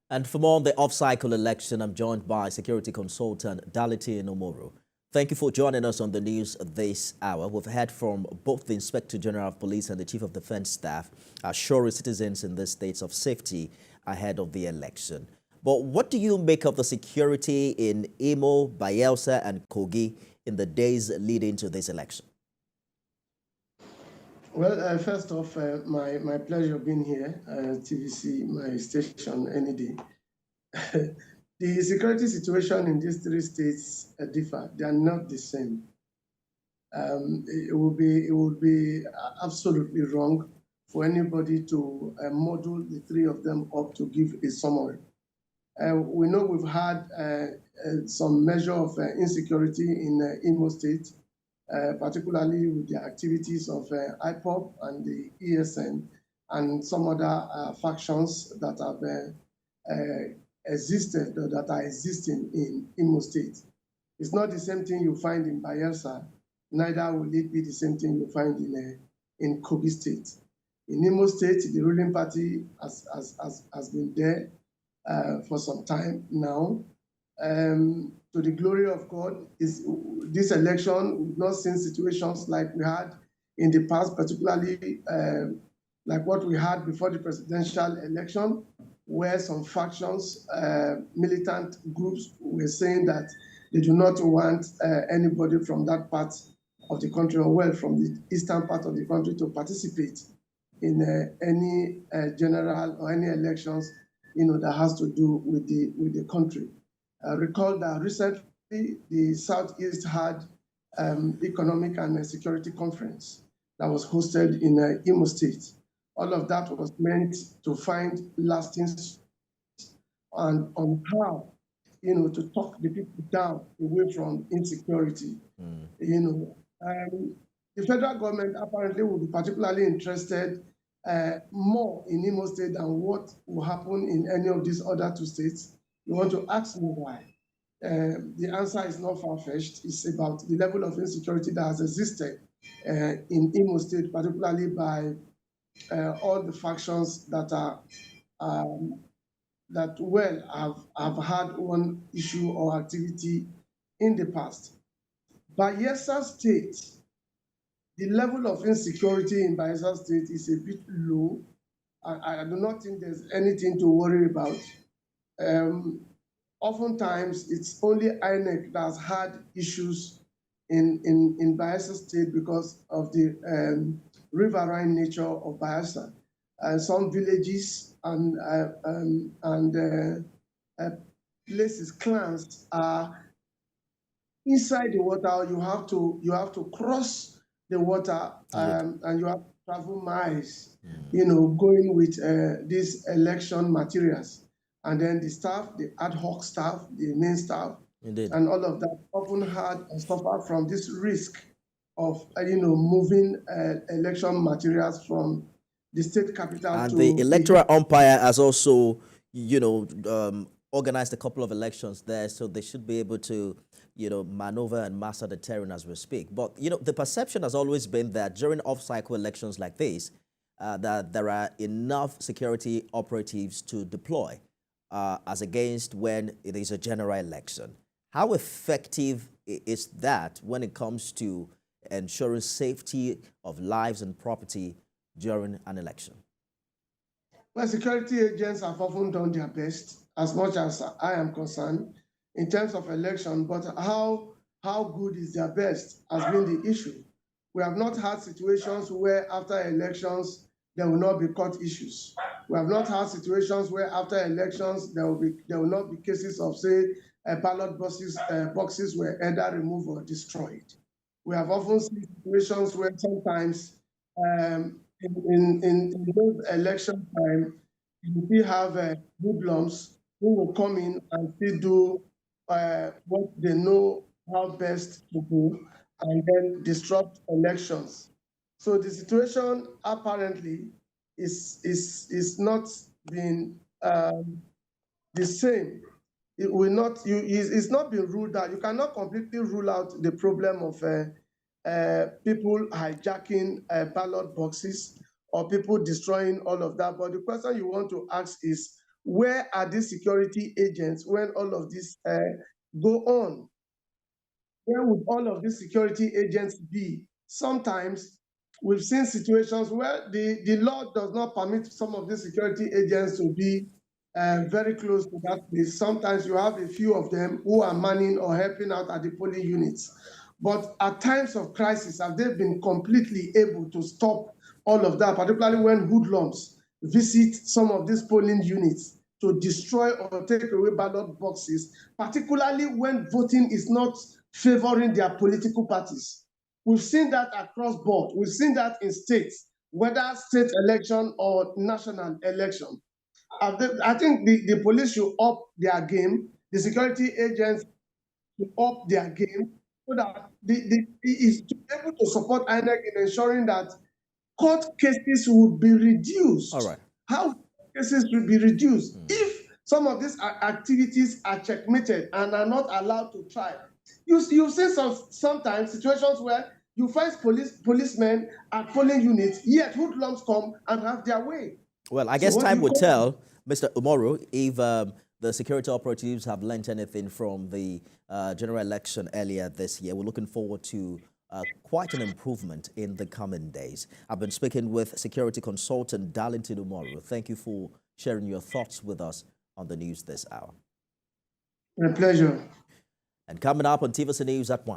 And for more on the off-cycle election, I'm joined by security consultant Daliti Nomoro. Thank you for joining us on the news this hour. We've heard from both the Inspector General of Police and the Chief of Defense Staff assuring citizens in the states of safety ahead of the election. But what do you make of the security in Imo, Bayelsa, and Kogi in the days leading to this election? Well, first off, my pleasure being here, TVC, my station, any day. The security situation in these three states differ. They are not the same. It would be absolutely wrong for anybody to model the three of them up to give a summary. We know we've had some measure of insecurity in Imo State, particularly with the activities of IPOB and the ESN and some other factions that have existed or that are existing in Imo State. It's not the same thing you find in Bayelsa, neither will it be the same thing you find in Kogi State. In Imo State, the ruling party has been there for some time now. To the glory of God, this election, we've not seen situations like we had in the past, particularly like what we had before the presidential election, where some factions, militant groups were saying that they do not want anybody from that part of the country, or well, from the eastern part of the country, to participate in any general or any elections, that has to do with the country. Recall that recently the Southeast had economic and security conference that was hosted in Imo State. All of that was meant to find lasting and on how, to talk the people down away from insecurity. The federal government apparently will be particularly interested more in Imo State than what will happen in any of these other two states. You want to ask me why? The answer is not far-fetched. It's about the level of insecurity that has existed in Imo State, particularly by all the factions that are have had one issue or activity in the past. Bayelsa State, the level of insecurity in Bayelsa State is a bit low. I do not think there's anything to worry about. Oftentimes, it's only INEC that has had issues in Bayelsa State because of the riverine nature of Bayelsa. Some villages and places, clans are inside the water. You have to cross the water and you have to travel miles, going with these election materials. And then the staff, the ad hoc staff, the main staff, Indeed. and all of that often had and suffer from this risk of, moving election materials from the state capital And to the electoral umpire has also, organized a couple of elections there, so they should be able to, maneuver and master the terrain as we speak. But, the perception has always been that during off-cycle elections like this, that there are enough security operatives to deploy as against when it is a general election. How effective is that when it comes to ensuring safety of lives and property during an election? Well, security agents have often done their best, as much as I am concerned, in terms of election, but how good is their best has been the issue. We have not had situations where after elections, there will not be court issues. We have not had situations where after elections, there will not be cases of, say, ballot boxes were either removed or destroyed. We have often seen situations where sometimes in those election time, you still have hoodlums who will come in and still do what they know how best to do and then disrupt elections. So the situation apparently is not being the same. It will not. It's not been ruled out. You cannot completely rule out the problem of people hijacking ballot boxes or people destroying all of that. But the question you want to ask is, where are the security agents when all of this go on? Where would all of these security agents be? Sometimes we've seen situations where the law does not permit some of the security agents to be very close to that place. Sometimes you have a few of them who are manning or helping out at the polling units. But at times of crisis, have they been completely able to stop all of that, particularly when hoodlums visit some of these polling units to destroy or take away ballot boxes, particularly when voting is not favoring their political parties? We've seen that across board. We've seen that in states, whether state election or national election. I think the police should up their game, the security agents should up their game so that is to be able to support INEC in ensuring that court cases will be reduced. All right. How cases will be reduced if some of these activities are checkmated and are not allowed to try. You've seen sometimes situations where you find policemen at polling units, yet hoodlums come and have their way. Well, I So guess what do time you will call tell, Mr. Umoru, if the security operatives have learned anything from the general election earlier this year. We're looking forward to quite an improvement in the coming days. I've been speaking with security consultant Darlington Umoru. Thank you for sharing your thoughts with us on the news this hour. My pleasure. And coming up on TVC News at 1.